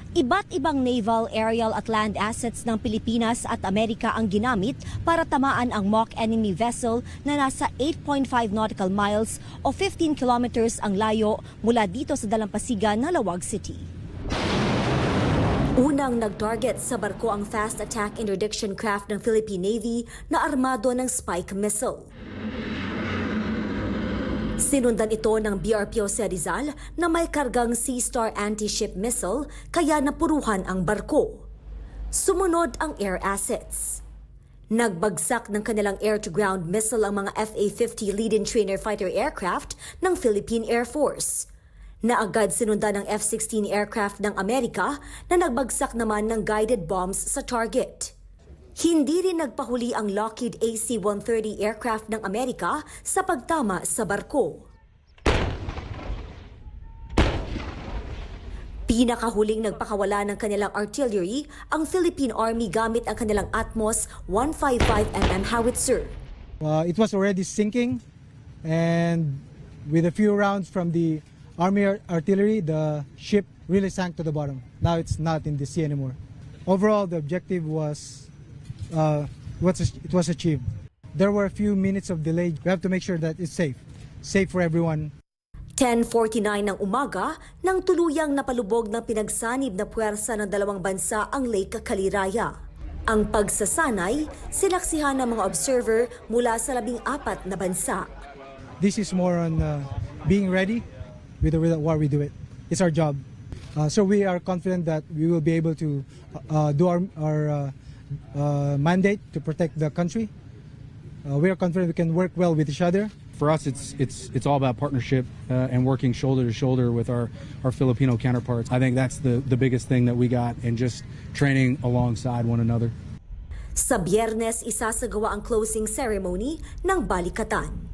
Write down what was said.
Iba't ibang naval, aerial at land assets ng Pilipinas at Amerika ang ginamit para tamaan ang mock enemy vessel na nasa 8.5 nautical miles o 15 kilometers ang layo mula dito sa dalampasigan na Lawag City. Unang nag-target sa barko ang fast attack interdiction craft ng Philippine Navy na armado ng Spike missile. Sinundan ito ng BRPO sa Rizal na may kargang Sea Star anti-ship missile kaya napuruhan ang barko. Sumunod ang air assets. Nagbagsak ng kanilang air-to-ground missile ang mga FA-50 lead-in trainer fighter aircraft ng Philippine Air Force. Naagad sinundan ng F-16 aircraft ng Amerika na nagbagsak naman ng guided bombs sa target. Hindi rin nagpahuli ang Lockheed AC-130 aircraft ng Amerika sa pagtama sa barko. Pinakahuling nagpakawala ng kanilang artillery ang Philippine Army gamit ang kanilang Atmos 155mm howitzer. It was already sinking, and with a few rounds from the Army artillery, the ship really sank to the bottom. Now it's not in the sea anymore. Overall, the objective it was achieved. There were a few minutes of delay. We have to make sure that it's safe for everyone. 10:49 ng umaga nang tuluyang napalubog ng pinagsanib na puwersa ng dalawang bansa ang Lake Caliraya. Ang pagsasanay, sinaksihan ng mga observer mula sa 14 na bansa. This is more on being ready with what we do it. It's our job. So we are confident that we will be able to do our mandate to protect the country. We are confident we can work well with each other. For us, it's all about partnership and working shoulder to shoulder with our Filipino counterparts. I think that's the biggest thing that we got, and just training alongside one another. Sa Biyernes, isasagawa ang closing ceremony ng balikatan.